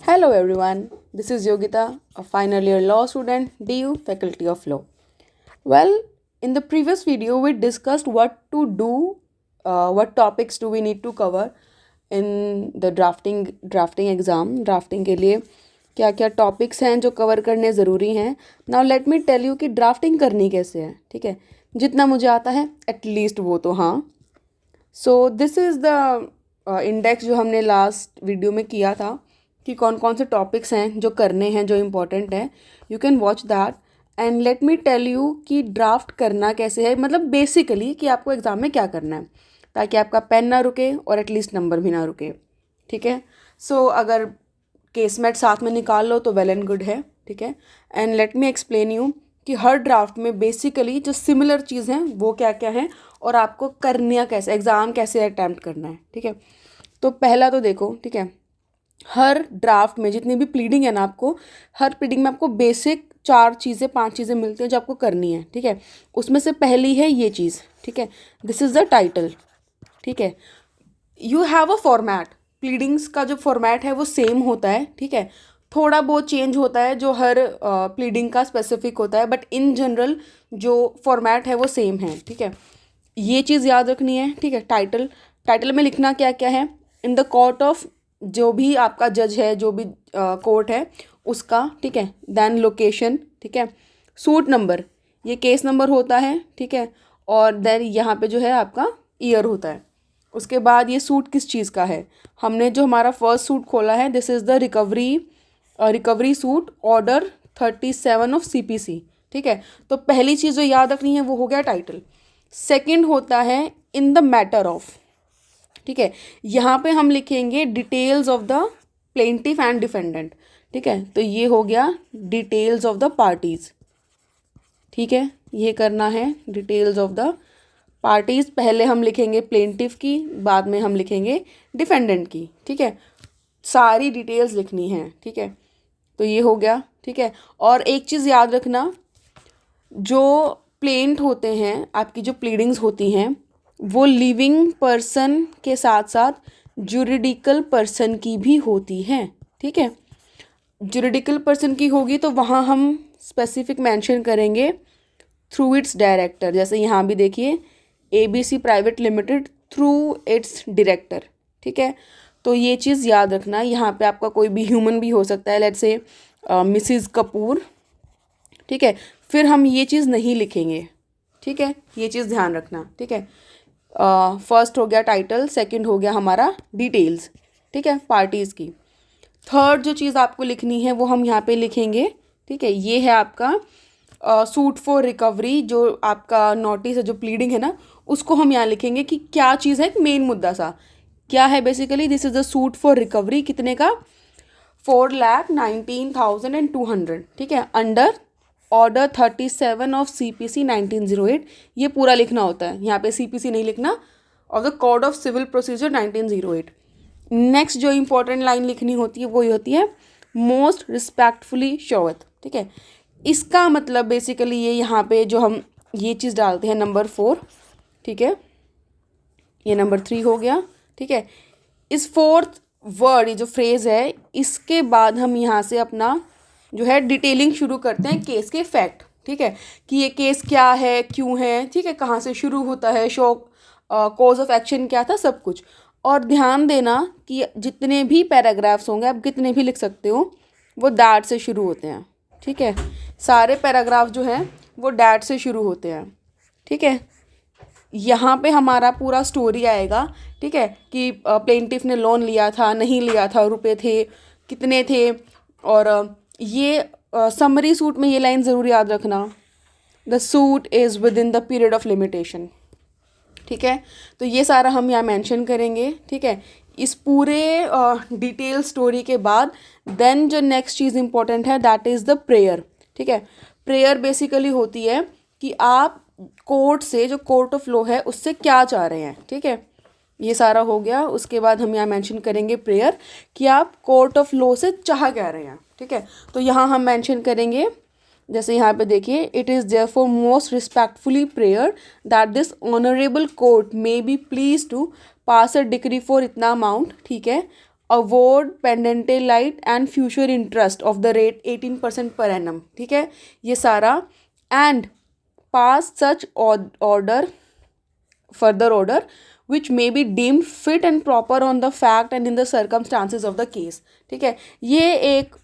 Hello everyone, this is Yogita, a final year law student, DU Faculty of Law. Well, in the previous video, we discussed what to do, what topics do we need to cover in the drafting exam. Drafting के लिए क्या क्या topics हैं जो cover करने ज़रूरी हैं. Now let me tell you कि ड्राफ्टिंग करनी कैसे है. ठीक है, जितना मुझे आता है एटलीस्ट वो तो हाँ. So this is the index जो हमने लास्ट वीडियो में किया था कि कौन कौन से टॉपिक्स हैं जो करने हैं, जो इम्पोर्टेंट है. You can watch that and let me tell you कि ड्राफ्ट करना कैसे है, मतलब बेसिकली कि आपको एग्ज़ाम में क्या करना है ताकि आपका पेन ना रुके और एटलीस्ट नंबर भी ना रुके. ठीक है, सो अगर केसमेट साथ में निकाल लो तो वेल एंड गुड है. ठीक है, and let me explain you कि हर ड्राफ्ट में बेसिकली जो सिमिलर चीज़ हैं वो क्या क्या है और आपको करना कैसे, एग्ज़ाम कैसे अटैम्प्ट करना है. ठीक है, तो पहला तो देखो. ठीक है, हर ड्राफ्ट में जितनी भी प्लीडिंग है ना, आपको हर प्लीडिंग में आपको बेसिक 5 चीज़ें मिलती हैं जो आपको करनी है. ठीक है, उसमें से पहली है ये चीज़. ठीक है, दिस इज़ द टाइटल. ठीक है, you have a format. Pleadings का जो फॉर्मेट है वो सेम होता है. ठीक है, थोड़ा बहुत चेंज होता है जो हर प्लीडिंग का स्पेसिफिक होता है, बट इन जनरल जो फॉर्मेट है वो सेम है. ठीक है, ये चीज़ याद रखनी है. ठीक है, टाइटल में लिखना क्या क्या है. इन द कोर्ट ऑफ, जो भी आपका जज है, जो भी कोर्ट है उसका. ठीक है, देन लोकेशन. ठीक है, सूट नंबर, ये केस नंबर होता है. ठीक है, और देन यहाँ पे जो है आपका ईयर होता है. उसके बाद ये सूट किस चीज़ का है. हमने जो हमारा फर्स्ट सूट खोला है, this is the recovery suit order 37 of CPC. ठीक है, तो पहली चीज़ जो याद रखनी है वो हो गया टाइटल. सेकंड होता है इन द मैटर ऑफ. ठीक है, यहाँ पे हम लिखेंगे details of the plaintiff and defendant. ठीक है, तो ये हो गया डिटेल्स ऑफ द पार्टीज़. ठीक है, ये करना है डिटेल्स ऑफ द पार्टीज़. पहले हम लिखेंगे प्लेंटिफ की, बाद में हम लिखेंगे डिफेंडेंट की. ठीक है, सारी डिटेल्स लिखनी है. ठीक है, तो ये हो गया. ठीक है, और एक चीज़ याद रखना, जो प्लेंट होते हैं, आपकी जो प्लीडिंग्स होती हैं वो लिविंग पर्सन के साथ साथ जुरिडिकल पर्सन की भी होती हैं. ठीक है, जुरिडिकल पर्सन की होगी तो वहाँ हम स्पेसिफिक मेंशन करेंगे थ्रू इट्स डायरेक्टर. जैसे यहाँ भी देखिए ABC private limited through it's director. ठीक है, तो ये चीज़ याद रखना. यहाँ पे आपका कोई भी ह्यूमन भी हो सकता है, लेट्स से मिसिज़ कपूर. ठीक है, फिर हम ये चीज़ नहीं लिखेंगे. ठीक है, ये चीज़ ध्यान रखना. ठीक है, फर्स्ट हो गया टाइटल, सेकंड हो गया हमारा डिटेल्स. ठीक है, पार्टीज़ की. थर्ड जो चीज़ आपको लिखनी है वो हम यहाँ पे लिखेंगे. ठीक है, ये है आपका सूट फॉर रिकवरी. जो आपका नोटिस है, जो प्लीडिंग है ना, उसको हम यहाँ लिखेंगे कि क्या चीज़ है. एक मेन मुद्दा सा क्या है basically, this is the suit for recovery. कितने का, 4,19,200. ठीक है, अंडर ऑर्डर 37 ऑफ CPC 1908. ये पूरा लिखना होता है, यहाँ पे CPC नहीं लिखना, of the code of civil procedure 1908. Next जो इंपॉर्टेंट लाइन लिखनी होती है वो ये होती है मोस्ट रिस्पेक्टफुली शोवत. ठीक है, इसका मतलब बेसिकली ये यहाँ पे जो हम ये चीज़ डालते हैं नंबर 4. ठीक है, ये नंबर 3 हो गया. ठीक है, इस फोर्थ वर्ड, ये जो फ्रेज़ है, इसके बाद हम यहाँ से अपना जो है डिटेलिंग शुरू करते हैं केस के फैक्ट. ठीक है, कि ये केस क्या है, क्यों है. ठीक है, कहाँ से शुरू होता है, कॉज ऑफ एक्शन क्या था, सब कुछ. और ध्यान देना कि जितने भी पैराग्राफ्स होंगे, आप कितने भी लिख सकते हो, वो दैट से शुरू होते हैं. ठीक है, सारे पैराग्राफ जो हैं वो दैट से शुरू होते हैं. ठीक है, यहाँ पे हमारा पूरा स्टोरी आएगा. ठीक है, कि प्लेंटिफ ने लोन लिया था, नहीं लिया था, रुपए थे, कितने थे. और ये समरी सूट में ये लाइन ज़रूर याद रखना, the suit is with in the period of limitation. ठीक है, तो ये सारा हम यहाँ मेंशन करेंगे. ठीक है, इस पूरे डिटेल स्टोरी के बाद देन जो नेक्स्ट चीज़ इंपॉर्टेंट है दैट इज़ द प्रेयर. ठीक है, प्रेयर बेसिकली होती है कि आप कोर्ट से, जो कोर्ट ऑफ लॉ है, उससे क्या चाह रहे हैं. ठीक है, ये सारा हो गया. उसके बाद हम यहाँ मेंशन करेंगे प्रेयर कि आप कोर्ट ऑफ लॉ से चाह क्या रहे हैं. ठीक है, तो यहाँ हम मेंशन करेंगे, जैसे यहाँ पे देखिए, it is therefore most respectfully prayer that this honourable court may be please to pass a decree for इतना अमाउंट. ठीक है, award pendente lite and future interest of the rate 18% per annum, ठीक है, ये सारा, and pass such order further order which may be deemed fit and proper on the fact and in the circumstances of the case, ठीक है। ये एक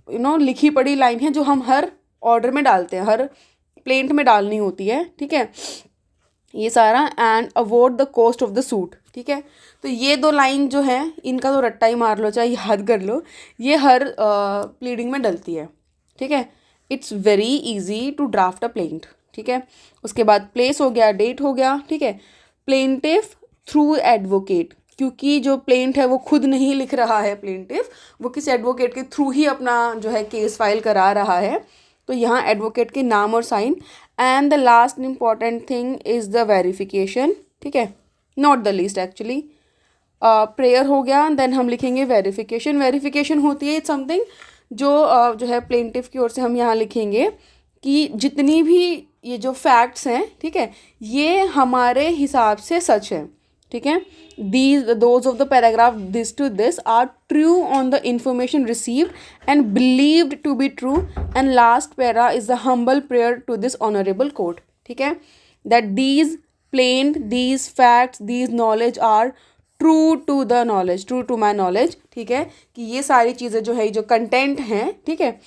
लिखी पढ़ी लाइन है जो हम हर ऑर्डर में डालते हैं, हर प्लेंट में डालनी होती है, ठीक है, ये सारा, and award the cost of the suit, ठीक है। तो ये दो लाइन जो है इनका तो रट्टा ही मार लो, चाहे याद कर लो, ये हर प्लीडिंग में डलती है, ठीक है। It's very easy to draft a plaint, ठीक है। उसके बाद प्लेस हो गया, डेट हो गया, ठीक है। प्लेंटिफ थ्रू एडवोकेट, क्योंकि जो प्लेंट है वो खुद नहीं लिख रहा है, प्लेंटिफ वो किसी एडवोकेट के थ्रू ही अपना जो है केस फाइल करा रहा है, तो यहाँ एडवोकेट के नाम और sign. And the last important thing is the verification, ठीक है, not the least actually. Prayer हो गया, देन हम लिखेंगे वेरिफिकेशन। वेरिफिकेशन होती है इट्स समथिंग जो है प्लेंटिफ की ओर से हम यहाँ लिखेंगे कि जितनी भी ये जो फैक्ट्स हैं, ठीक है, ये हमारे हिसाब से सच है, ठीक है। Those of the paragraph this to this are true on the information received and believed to be true, and last para is the humble prayer to this honourable court, ठीक है, that these plaint, these facts, these knowledge are true to the knowledge, true to my knowledge, ठीक है, कि ये सारी चीज़ें जो है, जो कंटेंट हैं, ठीक है,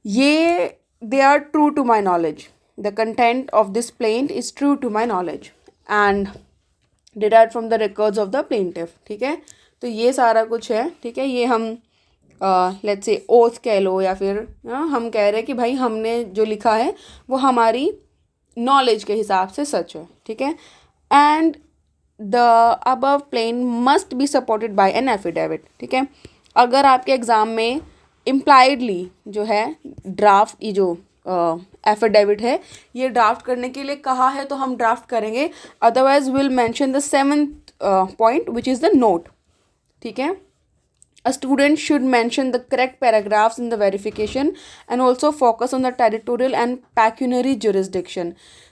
ये they are true to my knowledge. The content of this plaint is true to my knowledge and derived from the records of the plaintiff, ठीक है। तो ये सारा कुछ है, ठीक है। ये हम लेट्स से ओथ कह लो, या फिर हम कह रहे हैं कि भाई हमने जो लिखा है वो हमारी नॉलेज के हिसाब से सच है, ठीक है। And the above plaint must be supported by an affidavit, ठीक है। अगर आपके एग्ज़ाम में इम्प्लाइडली जो है ड्राफ्ट, ये जो एफिडेविट है, ये ड्राफ्ट करने के लिए कहा है तो हम ड्राफ्ट करेंगे, otherwise will mention the 7th point which is the note, ठीक है। A student should mention the correct paragraphs in the verification and also focus on the territorial and pecuniary jurisdiction.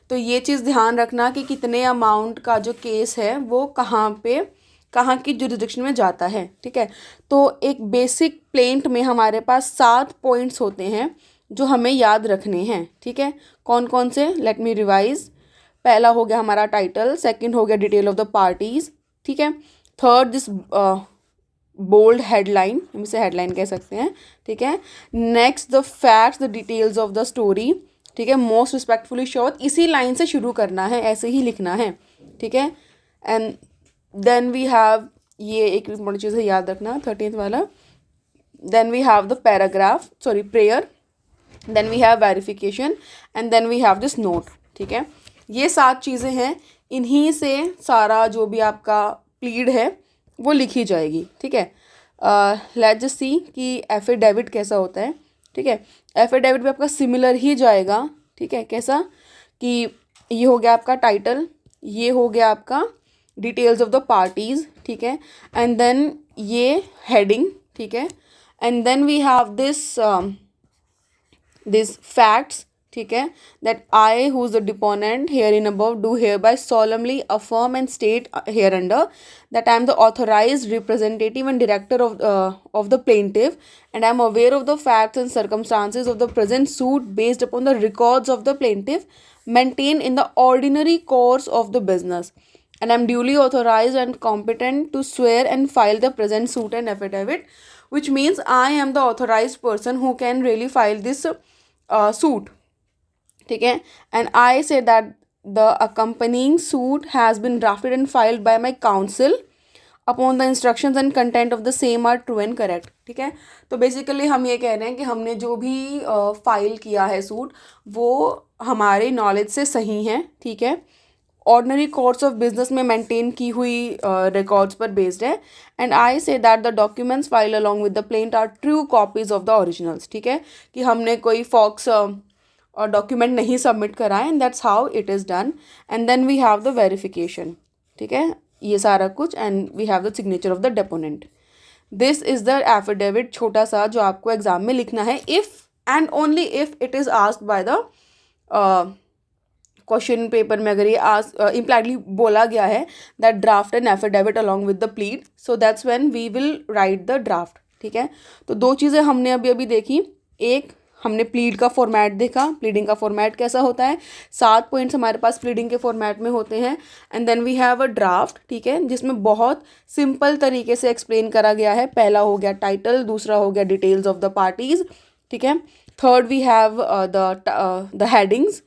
तो ये चीज़ ध्यान रखना कि कितने अमाउंट का जो केस है वो कहाँ की जुरिस्डिक्शन में जाता है, ठीक है। तो एक बेसिक प्लेंट में हमारे पास 7 पॉइंट्स होते हैं जो हमें याद रखने हैं, ठीक है। कौन कौन से, लेट मी रिवाइज। पहला हो गया हमारा टाइटल, सेकंड हो गया डिटेल ऑफ द पार्टीज, ठीक है। थर्ड दिस बोल्ड हेडलाइन, हम इसे हेडलाइन कह सकते हैं, ठीक है। Next the facts, the details of the story, ठीक है। मोस्ट रिस्पेक्टफुली श्योर, इसी लाइन से शुरू करना है, ऐसे ही लिखना है, ठीक है। एंड देन वी हैव, ये एक इंपॉर्टेंट चीज़ है याद रखना, 13th वाला। Then we have the paragraph, sorry prayer, then we have verification, and then we have this note, ठीक है। ये 7 चीज़ें हैं, इन्हीं से सारा जो भी आपका प्लीड है वो लिखी जाएगी, ठीक है। लेट्स जस्ट सी कि एफिडेविट कैसा होता है, ठीक है। एफिडेविट भी आपका सिमिलर ही जाएगा, ठीक है। कैसा कि ये हो गया आपका टाइटल, ये हो गया आपका डिटेल्स ऑफ द पार्टीज, ठीक है, एंड देन ये हेडिंग, ठीक है, and then we have this facts, ठीक है, that I, who is the deponent herein above, do hereby solemnly affirm and state hereunder that I am the authorized representative and director of the plaintiff, and I am aware of the facts and circumstances of the present suit based upon the records of the plaintiff maintained in the ordinary course of the business, and I am duly authorized and competent to swear and file the present suit and affidavit, which means I am the authorized person who can really file this suit, ठीक है। And I say that the accompanying suit has been drafted and filed by my counsel upon the instructions and content of the same are true and correct, ठीक है। तो basically हम ये कह रहे हैं कि हमने जो भी फाइल किया है सूट वो हमारे नॉलेज से सही है, ठीक है, ऑर्डनरी कोर्स ऑफ बिजनेस में मेंटेन की हुई रिकॉर्ड्स पर बेस्ड है, and I say that the documents file along with the plaint are true copies of the originals, ठीक है, कि हमने कोई फॉक्स और डॉक्यूमेंट नहीं सबमिट कराएं, and that's how it is done. And then we have the verification, ठीक है, ये सारा कुछ, and we have the signature of the deponent. This is the affidavit, छोटा सा, जो आपको एग्जाम में लिखना है, if and only if it is asked by the question paper में अगर ये आज इम्प्लाइडली बोला गया है that draft an affidavit along with the plead, so that's when we will write the draft. ठीक है, तो दो चीज़ें हमने अभी अभी देखी। एक, हमने प्लीड का फॉर्मेट देखा, प्लीडिंग का फॉर्मेट कैसा होता है, 7 पॉइंट्स हमारे पास प्लीडिंग के फॉर्मेट में होते हैं। And then we have a draft, ठीक है, जिसमें बहुत सिंपल तरीके से एक्सप्लेन करा गया है। पहला हो गया टाइटल, दूसरा हो गया डिटेल्स ऑफ द पार्टीज, ठीक है, third we have the headings,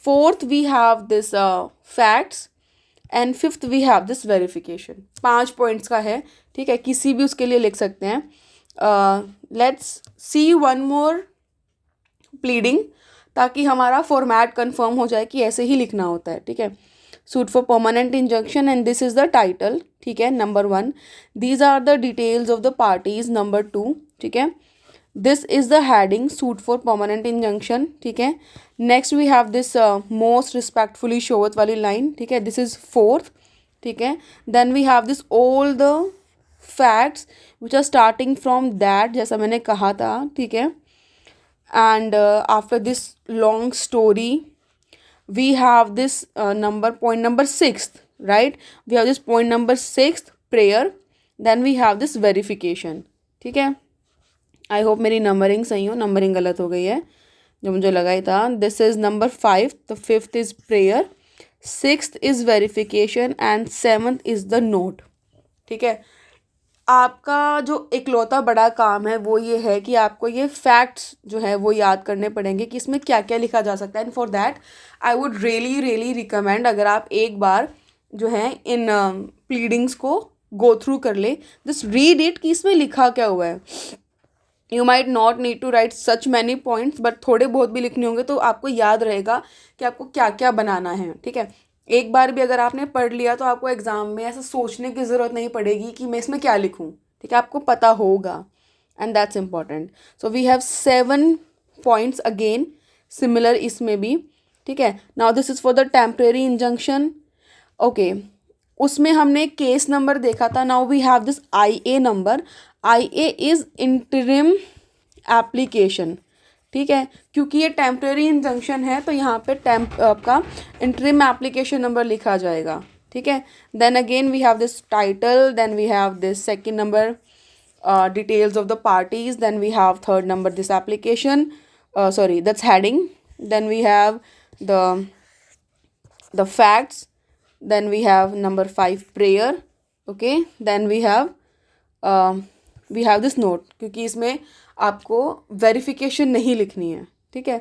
fourth we have this facts, and fifth we have this verification. 5 points का है, ठीक है, किसी भी उसके लिए लिख सकते हैं। Let's see one more pleading, ताकि हमारा फॉर्मेट कंफर्म हो जाए कि ऐसे ही लिखना होता है। ठीक है, suit for permanent injunction and this is the title. ठीक है, number 1, these are the details of the parties. Number 2, ठीक है, this is the heading suit for permanent injunction. ठीक है, next we have this most respectfully showeth वाली line. ठीक है, this is 4th। ठीक है, then we have this all the facts which are starting from that, जैसा मैंने कहा था। ठीक है, and after this long story we have this point number 6th, right? We have this point number 6th, prayer, then we have this verification। ठीक है, I hope मेरी numbering सही हो, नंबरिंग गलत हो गई है जो मुझे लगा ही था। This is number 5, the 5th is prayer, 6th is verification and 7th is the note. ठीक है, आपका जो इकलौता बड़ा काम है वो ये है कि आपको ये फैक्ट्स जो है वो याद करने पड़ेंगे कि इसमें क्या क्या लिखा जा सकता है। And for that I would really recommend, अगर आप एक बार जो है इन प्लीडिंग्स को गो थ्रू कर ले, जस्ट रीड इट कि इसमें लिखा क्या हुआ है। You might not need to write such many points, but थोड़े बहुत भी लिखने होंगे तो आपको याद रहेगा कि आपको क्या क्या बनाना है। ठीक है, एक बार भी अगर आपने पढ़ लिया तो आपको एग्ज़ाम में ऐसा सोचने की ज़रूरत नहीं पड़ेगी कि मैं इसमें क्या लिखूं। ठीक है, आपको पता होगा, and that's important. So we have 7 points again similar इसमें भी। ठीक है, now this is for the temporary injunction. Okay, उसमें हमने केस नंबर देखा था। Now we have this IA number. IA is interim application. ठीक है, क्योंकि ये टेम्परेरी इंजंक्शन है तो यहाँ पे आपका इंटरिम एप्लीकेशन नंबर लिखा जाएगा। ठीक है, then again we have this title, then we have this second number details of the parties, then we have third number this application, sorry that's heading, then we have the facts, then we have number 5 prayer। okay, then we have this note, क्योंकि इसमें आपको verification नहीं लिखनी है। ठीक है,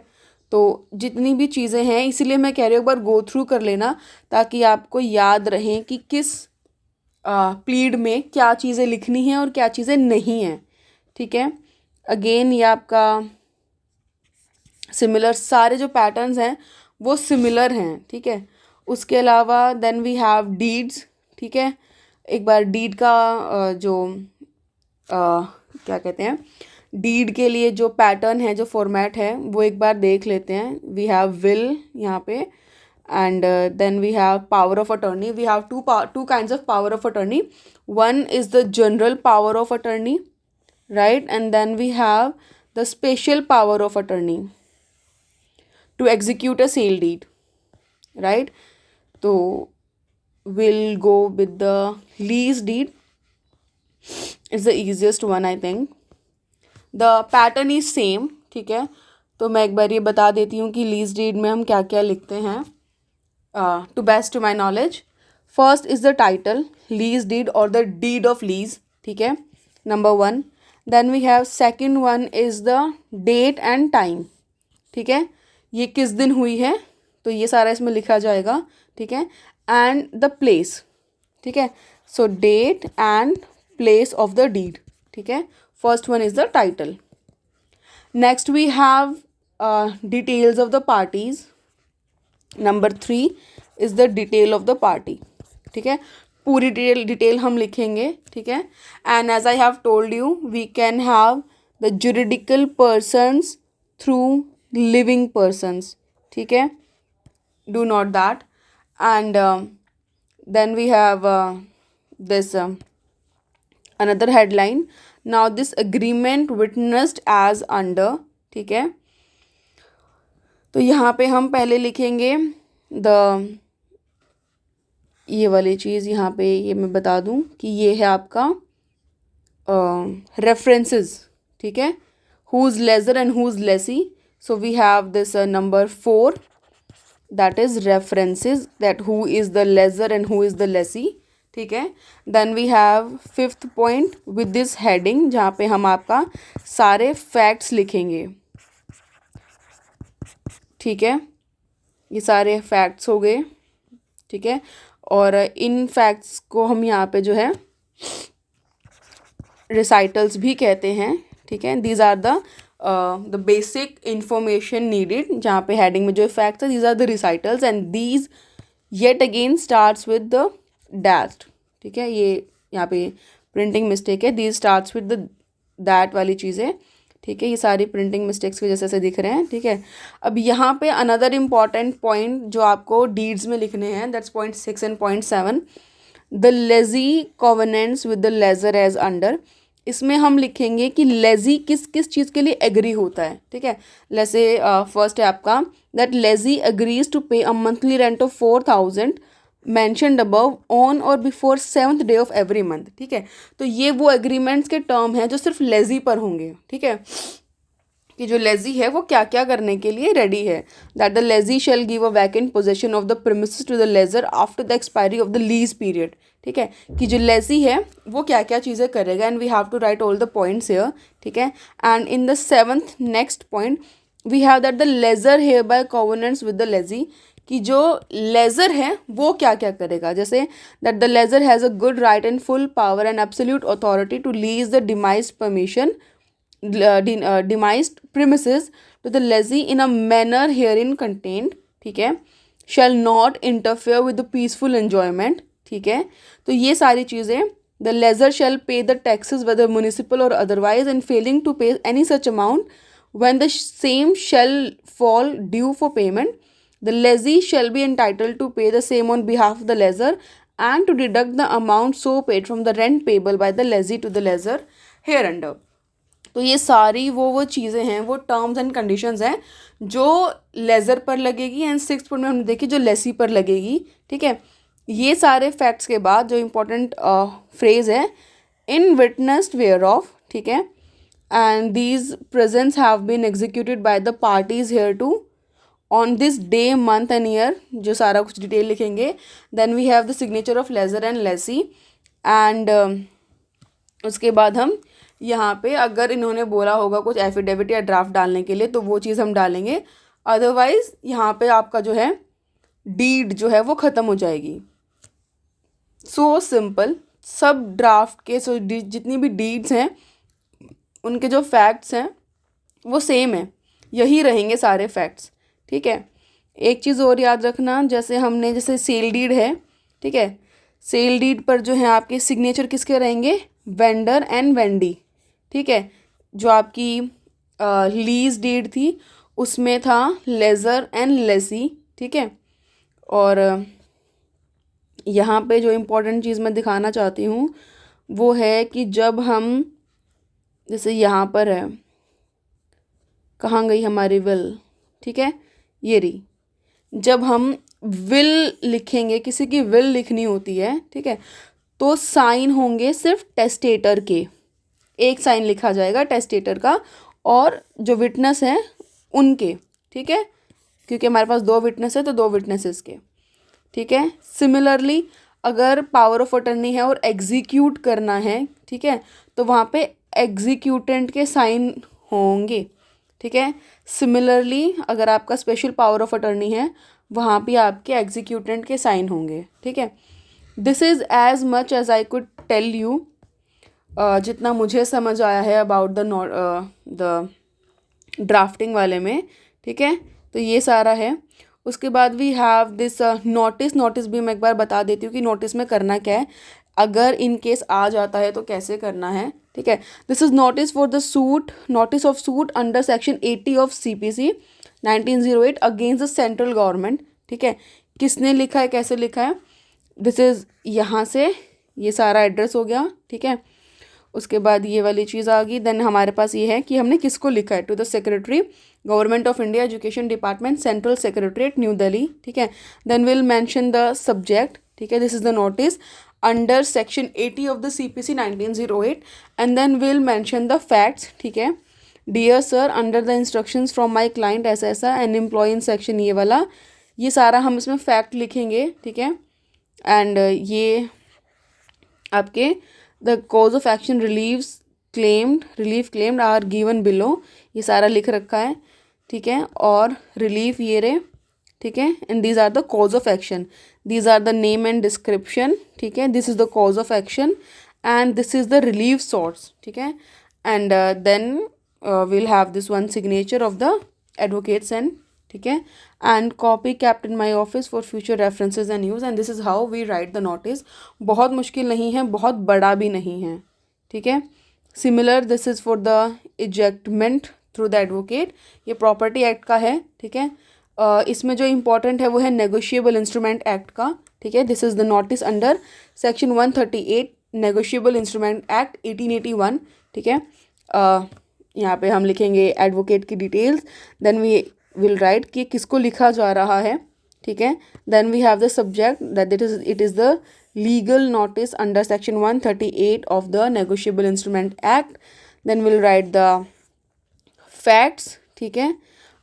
तो जितनी भी चीज़ें हैं, इसीलिए मैं कह रही हूँ एक बार गो थ्रू कर लेना ताकि आपको याद रहे कि किस प्लीड में क्या चीज़ें लिखनी हैं और क्या चीज़ें नहीं हैं। ठीक है, अगेन ये आपका सिमिलर, सारे जो पैटर्न्स हैं वो सिमिलर हैं। ठीक है, उसके अलावा देन वी हैव डीड्स। ठीक है, एक बार डीड का जो क्या कहते हैं, डीड के लिए जो पैटर्न है, जो फॉर्मेट है, वो एक बार देख लेते हैं। वी हैव विल यहाँ पे, and then we have power of attorney. We have two kinds of power of attorney. One is the general power of attorney, right, and then we have the special power of attorney to execute a sale deed, right? So we'll go with the lease deed. It's the easiest one, I think. The pattern is same। ठीक है, तो मैं एक बार ये बता देती हूँ कि लीज डीड में हम क्या क्या लिखते हैं to best to my knowledge. First is the title, lease deed और द डीड ऑफ लीज। ठीक है, number 1। Then we have second one is the date and time. ठीक है, ये किस दिन हुई है तो ये सारा इसमें लिखा जाएगा। ठीक है, एंड द प्लेस। ठीक है, so date and place of the deed. ठीक है, first one is the title. Next we have details of the parties. Number 3 is the detail of the party. ठीक है, पूरी डिटेल हम लिखेंगे। ठीक है, and as I have told you we can have the juridical persons through living persons। ठीक है, do not that, and then we have this another headline, now this agreement witnessed as under। ठीक है, तो यहाँ पे हम पहले लिखेंगे द ये वाली चीज़ यहाँ पे ये मैं बता दूँ कि ये है आपका रेफरेंसेस, ठीक है, who is lessor and who is lessee. So we have this number 4, that is references, that who is the lessor and who is the lessee, ठीक है. Then we have 5th point with this heading, जहाँ पे हम आपका सारे facts लिखेंगे, ठीक है. ये सारे फैक्ट्स हो गए, ठीक है. और इन फैक्ट्स को हम यहाँ पे जो है रिसाइटल्स भी कहते हैं, ठीक है. These are the basic information needed, जहाँ पे हेडिंग में जो फैक्ट्स है, these are the recitals and these yet again starts with the that, ठीक है. ये यहाँ पे प्रिंटिंग मिस्टेक है, these starts with the that वाली चीज़ें, ठीक है. ये सारी प्रिंटिंग मिस्टेक्स की वजह से दिख रहे हैं, ठीक है. अब यहाँ पे अनदर इम्पॉर्टेंट पॉइंट जो आपको डीड्स में लिखने हैं, that's point 6 and point 7. The lessee covenants with the lessor as under. इसमें हम लिखेंगे कि लेजी किस किस चीज़ के लिए एग्री होता है, ठीक है. जैसे फर्स्ट है आपका that lazy agrees to pay a monthly rent of 4,000 mentioned above on or before 7th day of every month, ठीक है. तो ये वो एग्रीमेंट्स के टर्म हैं जो सिर्फ लेजी पर होंगे, ठीक है, कि जो लेजी है वो क्या क्या करने के लिए रेडी है. That the lessee shall give a vacant possession of the premises to the lessor after the expiry of the lease period, ठीक है. कि जो लेजी है वो क्या क्या चीज़ें करेगा, and we have to write all the points here, ठीक है. And in the 7th next point we have that the lessor hereby covenants with the lessee, कि जो लेजर है वो क्या क्या करेगा. जैसे that the lessor has a good right and full power and absolute authority to lease the demised permission demised premises to the lessee in a manner herein contained, ठीक है, shall not interfere with the peaceful enjoyment, ठीक है. तो ये सारी चीज़ें the lessor shall pay the taxes whether municipal or otherwise, and failing to pay any such amount when the same shall fall due for payment, the lessee shall be entitled to pay the same on behalf of the lessor and to deduct the amount so paid from the rent payable by the lessee to the lessor hereunder. तो ये सारी वो चीज़ें हैं, वो terms and conditions हैं जो laser पर लगेगी, एंड 6th पॉइंट में हमने देखी जो लेसी पर लगेगी, ठीक है. ये सारे फैक्ट्स के बाद जो इम्पोर्टेंट फ्रेज है इन विटनेस्ड वेयर ऑफ, ठीक है, and these presents have been executed by the parties hereto on this day month and year, जो सारा कुछ डिटेल लिखेंगे. Then we have the signature of lessor and lessee, and उसके बाद हम यहाँ पे अगर इन्होंने बोला होगा कुछ एफिडेविट या ड्राफ्ट डालने के लिए तो वो चीज़ हम डालेंगे. अदरवाइज़ यहाँ पे आपका जो है डीड जो है वो ख़त्म हो जाएगी. सो सिंपल, सब ड्राफ्ट के जितनी भी डीड्स हैं उनके जो फैक्ट्स हैं वो सेम है, यही रहेंगे सारे फैक्ट्स, ठीक है. एक चीज़ और याद रखना, जैसे सेल डीड है, ठीक है, सेल डीड पर जो है आपके सिग्नेचर किसके रहेंगे, वेंडर एंड वेंडी, ठीक है. जो आपकी लीज डीड थी उसमें था लेज़र एंड लेसी, ठीक है. और यहाँ पे जो इम्पोर्टेंट चीज़ मैं दिखाना चाहती हूँ वो है कि जब हम, जैसे यहाँ पर है, कहाँ गई हमारी विल, ठीक है, ये रही. जब हम विल लिखेंगे, किसी की विल लिखनी होती है, ठीक है, तो साइन होंगे सिर्फ टेस्टेटर के, एक साइन लिखा जाएगा टेस्टेटर का और जो विटनेस है उनके, ठीक है, क्योंकि हमारे पास 2 विटनेस है तो 2 विटनेसेस के, ठीक है. सिमिलरली अगर पावर ऑफ अटर्नी है और एग्जीक्यूट करना है, ठीक है, तो वहाँ पे एग्जीक्यूटेंट के साइन होंगे, ठीक है. सिमिलरली अगर आपका स्पेशल पावर ऑफ अटर्नी है वहाँ पे आपके एग्जीक्यूटेंट के साइन होंगे, ठीक है. This is as much as I could tell you, जितना मुझे समझ आया है अबाउट द ड्राफ्टिंग वाले में, ठीक है. तो ये सारा है. उसके बाद वी हैव दिस नोटिस भी मैं एक बार बता देती हूँ कि नोटिस में करना क्या है, अगर इन केस आ जाता है तो कैसे करना है, ठीक है. This is notice for the suit, notice of suit under section 80 of CPC 1908 against the central government, ठीक है. किसने लिखा है, कैसे लिखा है, दिस इज़ यहाँ से ये सारा एड्रेस हो गया, ठीक है. उसके बाद ये वाली चीज़ आ गई। देन हमारे पास ये है कि हमने किसको लिखा है, to the secretary government of India education department central secretariat new Delhi, ठीक है। Then will mention the subject, ठीक है, this is the notice under section 80 of the CPC 1908 and then will mention the facts, ठीक है। Dear sir, under the instructions from my client ऐसा ऐसा N employee in section, ये वाला, ये सारा हम इसमें फैक्ट लिखेंगे, ठीक है। एंड ये आपके the cause of action relief claimed are given below, ये सारा लिख रखा है, ठीक है। और रिलीफ ये रे, ठीक है। And these are the cause of action, these are the name and description, ठीक है। This is the cause of action and this is the relief source, ठीक है। And then we'll have this one signature of the advocates and, ठीक है, and copy kept in my office for future references and use, and this is how we write the notice। बहुत मुश्किल नहीं है, बहुत बड़ा भी नहीं है, ठीक है। Similar this is for the ejectment through the advocate, ये प्रॉपर्टी एक्ट का है, ठीक है। इसमें जो इम्पोर्टेंट है वो है नेगोशिएबल इंस्ट्रूमेंट एक्ट का, ठीक है। This is the notice under section 138 negotiable instrument act 1881, ठीक है। यहाँ पे हम लिखेंगे एडवोकेट की details, then we will write कि किसको लिखा जा रहा है, ठीक है। Then we have the subject that it is the legal notice under section 138 of the negotiable instrument act. Then will write the facts, ठीक है।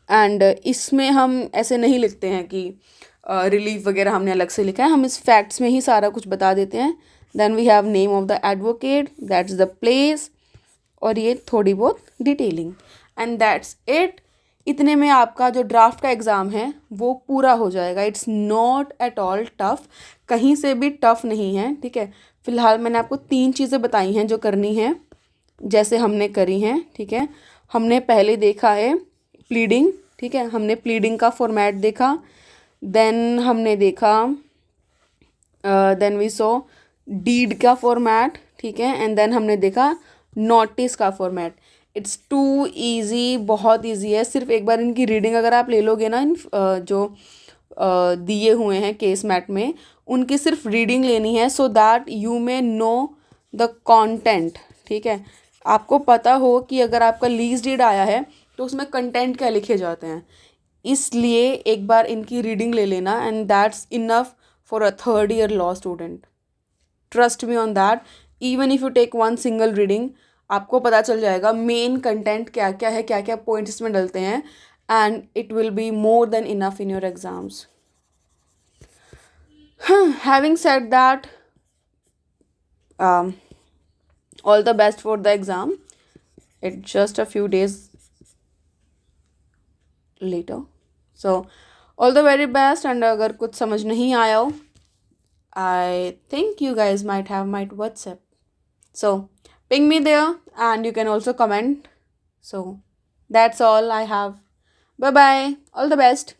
एंड इसमें हम ऐसे नहीं लिखते हैं कि रिलीफ वगैरह हमने अलग से लिखा है, हम इस फैक्ट्स में ही सारा कुछ बता देते हैं। Then we have name of the advocate, that's the place, और ये थोड़ी बहुत डिटेलिंग, एंड दैट्स इट। इतने में आपका जो ड्राफ्ट का एग्ज़ाम है वो पूरा हो जाएगा। It's not at all tough, कहीं से भी टफ नहीं है, ठीक है। फिलहाल मैंने आपको 3 चीज़ें बताई हैं जो करनी है, जैसे हमने करी हैं, ठीक है। हमने पहले देखा है प्लीडिंग, ठीक है, हमने प्लीडिंग का फॉर्मेट देखा। देन हमने देखा देन वी सो डीड का फॉर्मेट, ठीक है। एंड देन हमने देखा नोटिस का फॉर्मेट। इट्स टू ईजी, बहुत ईजी है। सिर्फ एक बार इनकी रीडिंग अगर आप ले लोगे ना, इन जो दिए हुए हैं केस मैट में, उनकी सिर्फ रीडिंग लेनी है, so that you may know the content, ठीक है। आपको पता हो कि अगर आपका लीज डीड आया है तो उसमें कंटेंट क्या लिखे जाते हैं, इसलिए एक बार इनकी रीडिंग ले लेना, and that's enough for a 3rd year law student. Trust me on that, even if you take one single reading, आपको पता चल जाएगा मेन कंटेंट क्या क्या है, क्या क्या पॉइंट्स इसमें डलते हैं, and it will be more than enough in your exams. Having said that, all the best for the exam. It's just a few days later, so all the very best। and अगर कुछ समझ नहीं आया हो, I think you guys might have my WhatsApp, so ping me there and you can also comment। So that's all I have. Bye bye, all the best.